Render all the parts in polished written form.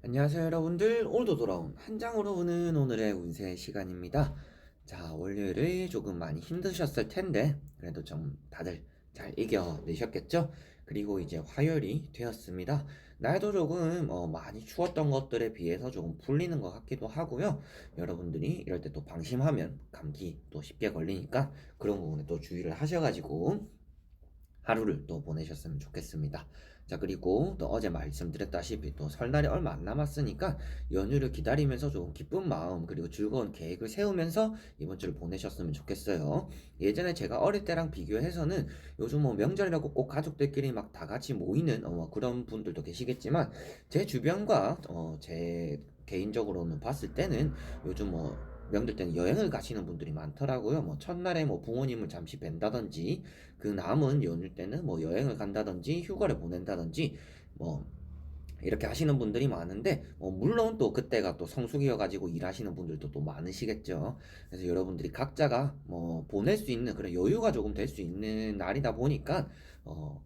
안녕하세요 여러분들, 오늘도 돌아온 한 장으로 보는 오늘의 운세 시간입니다. 자, 월요일을 조금 많이 힘드셨을 텐데 그래도 좀 다들 잘 이겨내셨겠죠? 그리고 이제 화요일이 되었습니다. 날도 조금 많이 추웠던 것들에 비해서 조금 풀리는 것 같기도 하고요. 여러분들이 이럴 때 또 방심하면 감기 또 쉽게 걸리니까 그런 부분에 또 주의를 하셔가지고 하루를 또 보내셨으면 좋겠습니다. 자, 그리고 또 어제 말씀드렸다시피 또 설날이 얼마 안 남았으니까 연휴를 기다리면서 좀 기쁜 마음 그리고 즐거운 계획을 세우면서 이번 주를 보내셨으면 좋겠어요. 예전에 제가 어릴 때랑 비교해서는 요즘 뭐 명절이라고 꼭 가족들끼리 막 다 같이 모이는 그런 분들도 계시겠지만 제 주변과 제 개인적으로는 봤을 때는 요즘 뭐 명절 때는 여행을 가시는 분들이 많더라고요. 뭐 첫날에 뭐 부모님을 잠시 뵌다든지 그 남은 연휴 때는 뭐 여행을 간다든지 휴가를 보낸다든지 뭐 이렇게 하시는 분들이 많은데 물론 또 그때가 또 성수기여가지고 일하시는 분들도 또 많으시겠죠. 그래서 여러분들이 각자가 뭐 보낼 수 있는 그런 여유가 조금 될 수 있는 날이다 보니까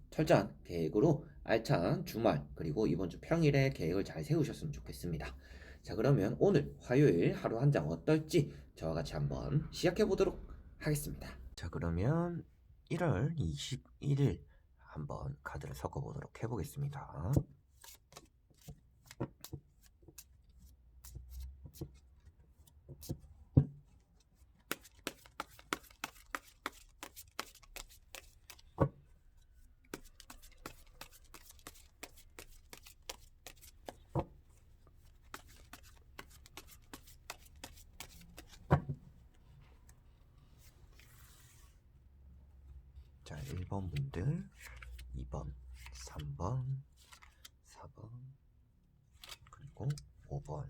철저한 계획으로 알찬 주말 그리고 이번 주 평일에 계획을 잘 세우셨으면 좋겠습니다. 자, 그러면 오늘 화요일 하루 한 장 어떨지 저와 같이 한번 시작해 보도록 하겠습니다. 자, 그러면 1월 21일 한번 카드를 섞어 보도록 해보겠습니다. 자, 1번 분들, 2번, 3번, 4번, 그리고 5번.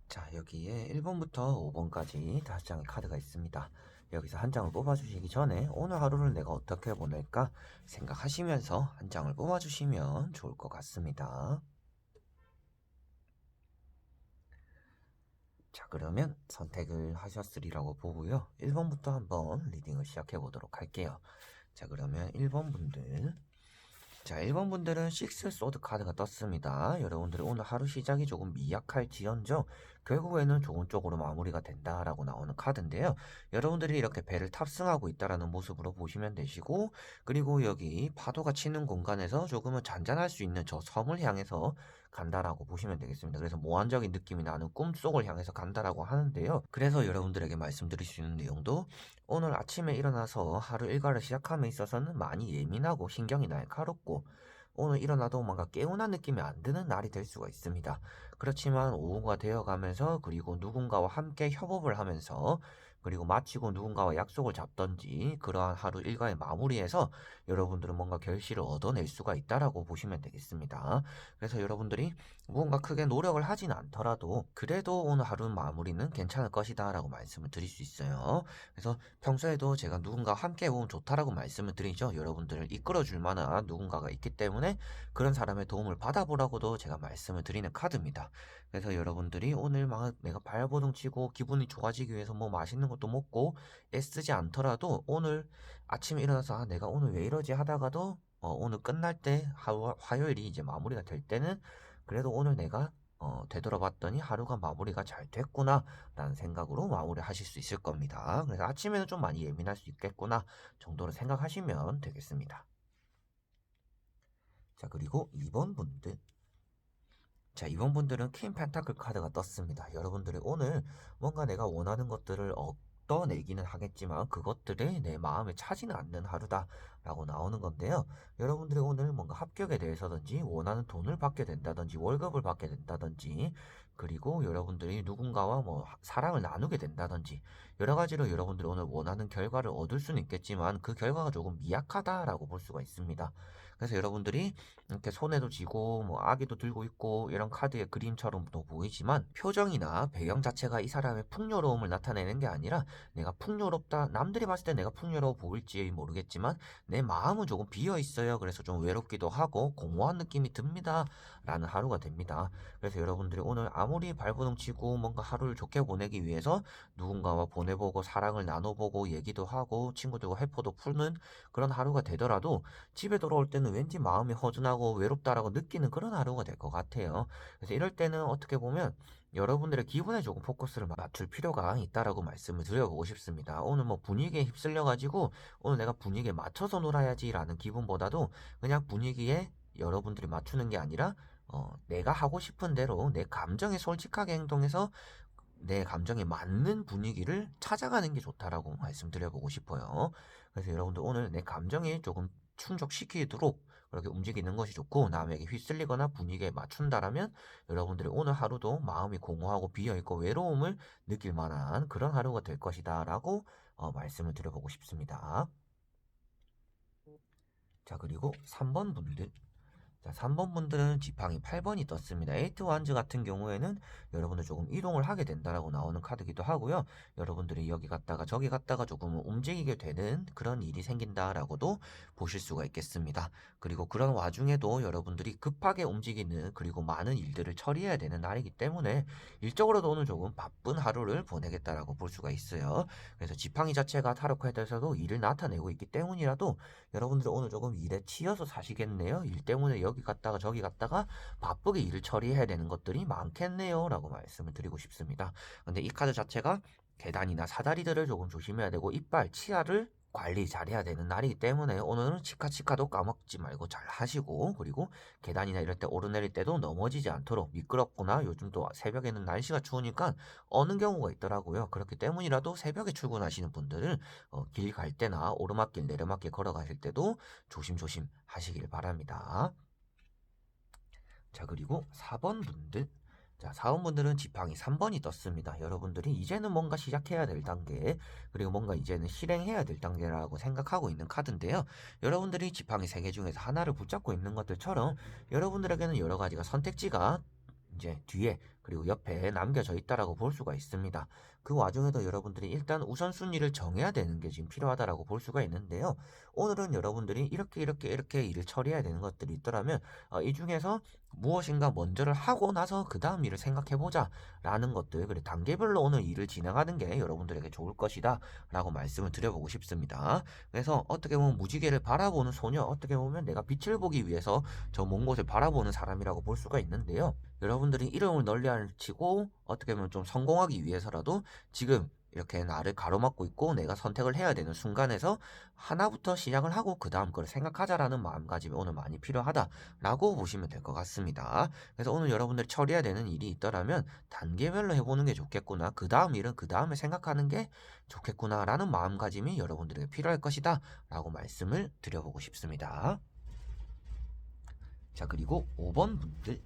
자, 여기에 1번부터 5번까지 5장의 카드가 있습니다. 여기서 한 장을 뽑아주시기 전에 오늘 하루를 내가 어떻게 보낼까 생각하시면서 한 장을 뽑아주시면 좋을 것 같습니다. 자, 그러면 선택을 하셨으리라고 보고요. 1번부터 한번 리딩을 시작해 보도록 할게요. 자, 그러면 1번 분들. 자, 1번 분들은 식스 소드 카드가 떴습니다. 여러분들이 오늘 하루 시작이 조금 미약할지언정 결국에는 좋은 쪽으로 마무리가 된다라고 나오는 카드인데요. 여러분들이 이렇게 배를 탑승하고 있다라는 모습으로 보시면 되시고, 그리고 여기 파도가 치는 공간에서 조금은 잔잔할 수 있는 저 섬을 향해서 간다라고 보시면 되겠습니다. 그래서 몽환적인 느낌이 나는 꿈속을 향해서 간다라고 하는데요. 그래서 여러분들에게 말씀드릴 수 있는 내용도 오늘 아침에 일어나서 하루 일과를 시작함에 있어서는 많이 예민하고 신경이 날카롭고 오늘 일어나도 뭔가 개운한 느낌이 안 드는 날이 될 수가 있습니다. 그렇지만 오후가 되어가면서 그리고 누군가와 함께 협업을 하면서 그리고 마치고 누군가와 약속을 잡던지 그러한 하루 일과의 마무리에서 여러분들은 뭔가 결실을 얻어낼 수가 있다라고 보시면 되겠습니다. 그래서 여러분들이 무언가 크게 노력을 하진 않더라도 그래도 오늘 하루 마무리는 괜찮을 것이다 라고 말씀을 드릴 수 있어요. 그래서 평소에도 제가 누군가와 함께 해보면 좋다라고 말씀을 드리죠. 여러분들을 이끌어줄 만한 누군가가 있기 때문에 그런 사람의 도움을 받아보라고도 제가 말씀을 드리는 카드입니다. 그래서 여러분들이 오늘 막 내가 발버둥 치고 기분이 좋아지기 위해서 뭐 맛있는 것도 먹고 애쓰지 않더라도 오늘 아침에 일어나서 아, 내가 오늘 왜 이러지 하다가도 오늘 끝날 때 화요일이 이제 마무리가 될 때는 그래도 오늘 내가 되돌아봤더니 하루가 마무리가 잘 됐구나 라는 생각으로 마무리 하실 수 있을 겁니다. 그래서 아침에는 좀 많이 예민할 수 있겠구나 정도로 생각하시면 되겠습니다. 자, 그리고 2번 분들. 자, 이번 분들은 퀸 펜타클 카드가 떴습니다. 여러분들이 오늘 뭔가 내가 원하는 것들을 얻어내기는 하겠지만 그것들이 내 마음에 차지는 않는 하루다 라고 나오는 건데요. 여러분들이 오늘 뭔가 합격에 대해서든지 원하는 돈을 받게 된다든지 월급을 받게 된다든지 그리고 여러분들이 누군가와 뭐 사랑을 나누게 된다든지 여러 가지로 여러분들이 오늘 원하는 결과를 얻을 수는 있겠지만 그 결과가 조금 미약하다라고 볼 수가 있습니다. 그래서 여러분들이 이렇게 손에도 쥐고 뭐 아기도 들고 있고 이런 카드의 그림처럼도 보이지만 표정이나 배경 자체가 이 사람의 풍요로움을 나타내는 게 아니라 내가 풍요롭다, 남들이 봤을 때 내가 풍요로워 보일지 모르겠지만 내 마음은 조금 비어 있어요. 그래서 좀 외롭기도 하고 공허한 느낌이 듭니다 라는 하루가 됩니다. 그래서 여러분들이 오늘 아무리 발버둥 치고 뭔가 하루를 좋게 보내기 위해서 누군가와 보내보고 사랑을 나눠보고 얘기도 하고 친구들과 회포도 푸는 그런 하루가 되더라도 집에 돌아올 때는 왠지 마음이 허전하고 외롭다라고 느끼는 그런 하루가 될 것 같아요. 그래서 이럴 때는 어떻게 보면 여러분들의 기분에 조금 포커스를 맞출 필요가 있다라고 말씀을 드려보고 싶습니다. 오늘 뭐 분위기에 휩쓸려가지고 오늘 내가 분위기에 맞춰서 놀아야지라는 기분보다도 그냥 분위기에 여러분들이 맞추는 게 아니라 내가 하고 싶은 대로 내 감정에 솔직하게 행동해서 내 감정에 맞는 분위기를 찾아가는 게 좋다라고 말씀드려보고 싶어요. 그래서 여러분들 오늘 내 감정에 조금 충족시키도록 그렇게 움직이는 것이 좋고 남에게 휩쓸리거나 분위기에 맞춘다라면 여러분들이 오늘 하루도 마음이 공허하고 비어있고 외로움을 느낄 만한 그런 하루가 될 것이다 라고 말씀을 드려보고 싶습니다. 자, 그리고 3번 분들. 자, 3번 분들은 지팡이 8번이 떴습니다. 에이트 완즈 같은 경우에는 여러분들 조금 이동을 하게 된다라고 나오는 카드기도 하고요. 여러분들이 여기 갔다가 저기 갔다가 조금 움직이게 되는 그런 일이 생긴다라고도 보실 수가 있겠습니다. 그리고 그런 와중에도 여러분들이 급하게 움직이는 그리고 많은 일들을 처리해야 되는 날이기 때문에 일적으로도 오늘 조금 바쁜 하루를 보내겠다라고 볼 수가 있어요. 그래서 지팡이 자체가 타로 카드에서도 일을 나타내고 있기 때문이라도 여러분들 오늘 조금 일에 치여서 사시겠네요. 일 때문에 여기 갔다가 저기 갔다가 바쁘게 일을 처리해야 되는 것들이 많겠네요. 라고 말씀을 드리고 싶습니다. 근데 이 카드 자체가 계단이나 사다리들을 조금 조심해야 되고 이빨, 치아를 관리 잘해야 되는 날이기 때문에 오늘은 치카치카도 까먹지 말고 잘 하시고 그리고 계단이나 이럴 때 오르내릴 때도 넘어지지 않도록 미끄럽거나 요즘 또 새벽에는 날씨가 추우니까 어느 경우가 있더라고요. 그렇기 때문이라도 새벽에 출근하시는 분들은 길 갈 때나 오르막길 내리막길 걸어가실 때도 조심조심 하시길 바랍니다. 자, 그리고 4번 분들. 자, 4번 분들은 지팡이 3번이 떴습니다. 여러분들이 이제는 뭔가 시작해야 될 단계, 그리고 뭔가 이제는 실행해야 될 단계라고 생각하고 있는 카드인데요. 여러분들이 지팡이 3개 중에서 하나를 붙잡고 있는 것들처럼 여러분들에게는 여러 가지가 선택지가 이제 뒤에 그리고 옆에 남겨져 있다라고 볼 수가 있습니다. 그 와중에도 여러분들이 일단 우선순위를 정해야 되는 게 지금 필요하다라고 볼 수가 있는데요. 오늘은 여러분들이 이렇게 일을 처리해야 되는 것들이 있더라면 이 중에서 무엇인가 먼저를 하고 나서 그 다음 일을 생각해보자 라는 것들, 그리고 단계별로 오늘 일을 진행하는 게 여러분들에게 좋을 것이다 라고 말씀을 드려보고 싶습니다. 그래서 어떻게 보면 무지개를 바라보는 소녀, 어떻게 보면 내가 빛을 보기 위해서 저 먼 곳을 바라보는 사람이라고 볼 수가 있는데요. 여러분들이 이름을 널리 알치고 어떻게 보면 좀 성공하기 위해서라도 지금 이렇게 나를 가로막고 있고 내가 선택을 해야 되는 순간에서 하나부터 시작을 하고 그 다음 걸 생각하자라는 마음가짐이 오늘 많이 필요하다라고 보시면 될 것 같습니다. 그래서 오늘 여러분들이 처리해야 되는 일이 있더라면 단계별로 해보는 게 좋겠구나. 그 다음 일은 그 다음에 생각하는 게 좋겠구나라는 마음가짐이 여러분들에게 필요할 것이다 라고 말씀을 드려보고 싶습니다. 자, 그리고 5번 분들.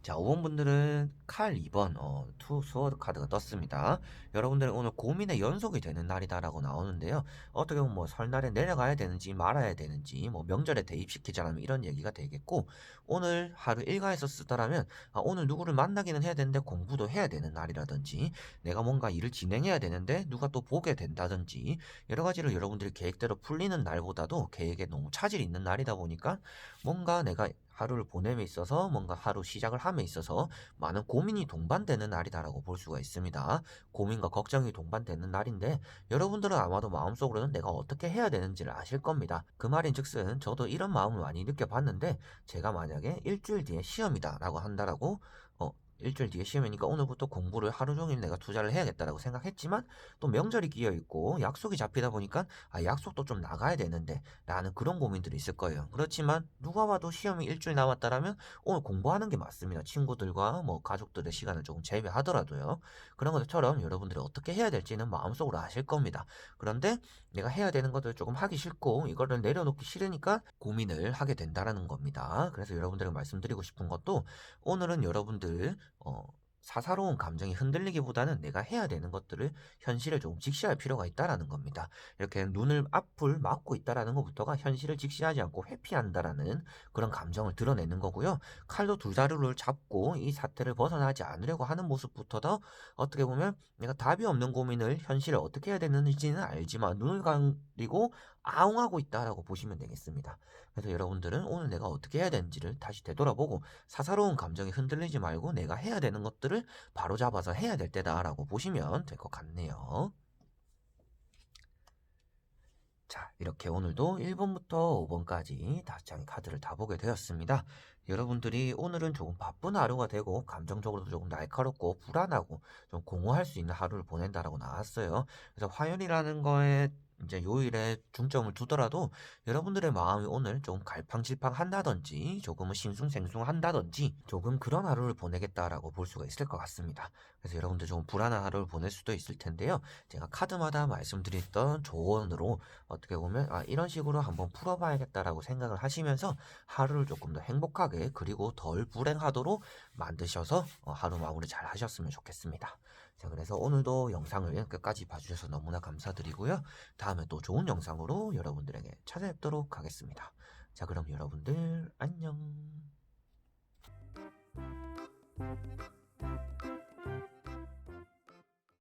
자, 5번 분들은 칼 2번, 투 스워드 카드가 떴습니다. 여러분들은 오늘 고민의 연속이 되는 날이다라고 나오는데요. 어떻게 보면 뭐 설날에 내려가야 되는지 말아야 되는지, 뭐 명절에 대입시키자면 이런 얘기가 되겠고, 오늘 하루 일과에서 쓰다라면, 오늘 누구를 만나기는 해야 되는데 공부도 해야 되는 날이라든지, 내가 뭔가 일을 진행해야 되는데 누가 또 보게 된다든지, 여러 가지로 여러분들이 계획대로 풀리는 날보다도 계획에 너무 차질이 있는 날이다 보니까, 뭔가 내가 하루를 보냄에 있어서 뭔가 하루 시작을 함에 있어서 많은 고민이 동반되는 날이다라고 볼 수가 있습니다. 고민과 걱정이 동반되는 날인데 여러분들은 아마도 마음속으로는 내가 어떻게 해야 되는지를 아실 겁니다. 그 말인즉슨 저도 이런 마음을 많이 느껴봤는데 제가 만약에 일주일 뒤에 시험이다라고 한다라고 일주일 뒤에 시험이니까 오늘부터 공부를 하루 종일 내가 투자를 해야겠다라고 생각했지만 또 명절이 끼어 있고 약속이 잡히다 보니까 약속도 좀 나가야 되는데 라는 그런 고민들이 있을 거예요. 그렇지만 누가 봐도 시험이 일주일 남았다라면 오늘 공부하는 게 맞습니다. 친구들과 뭐 가족들의 시간을 조금 제외하더라도요. 그런 것처럼 여러분들이 어떻게 해야 될지는 마음속으로 아실 겁니다. 그런데 내가 해야 되는 것들 조금 하기 싫고 이거를 내려놓기 싫으니까 고민을 하게 된다라는 겁니다. 그래서 여러분들에게 말씀드리고 싶은 것도 오늘은 여러분들 사사로운 감정이 흔들리기보다는 내가 해야 되는 것들을 현실을 좀 직시할 필요가 있다라는 겁니다. 이렇게 눈을 앞을 막고 있다라는 것부터가 현실을 직시하지 않고 회피한다라는 그런 감정을 드러내는 거고요. 칼로 두 자루를 잡고 이 사태를 벗어나지 않으려고 하는 모습부터도 어떻게 보면 내가 답이 없는 고민을 현실을 어떻게 해야 되는지는 알지만 눈을 가리고 아웅하고 있다라고 보시면 되겠습니다. 그래서 여러분들은 오늘 내가 어떻게 해야 되는지를 다시 되돌아보고 사사로운 감정에 흔들리지 말고 내가 해야 되는 것들을 바로잡아서 해야 될 때다라고 보시면 될 것 같네요. 자, 이렇게 오늘도 1번부터 5번까지 5장의 카드를 다 보게 되었습니다. 여러분들이 오늘은 조금 바쁜 하루가 되고 감정적으로도 조금 날카롭고 불안하고 좀 공허할 수 있는 하루를 보낸다라고 나왔어요. 그래서 화요일이라는 거에 이제 요일에 중점을 두더라도 여러분들의 마음이 오늘 좀 갈팡질팡 한다든지 조금은 싱숭생숭 한다든지 조금 그런 하루를 보내겠다라고 볼 수가 있을 것 같습니다. 그래서 여러분들 조금 불안한 하루를 보낼 수도 있을 텐데요. 제가 카드마다 말씀드렸던 조언으로 어떻게 보면 이런 식으로 한번 풀어봐야겠다라고 생각을 하시면서 하루를 조금 더 행복하게 그리고 덜 불행하도록 만드셔서 하루 마무리 잘 하셨으면 좋겠습니다. 자, 그래서 오늘도 영상을 끝까지 봐주셔서 너무나 감사드리고요. 다음에 또 좋은 영상으로 여러분들에게 찾아뵙도록 하겠습니다. 자, 그럼 여러분들 안녕.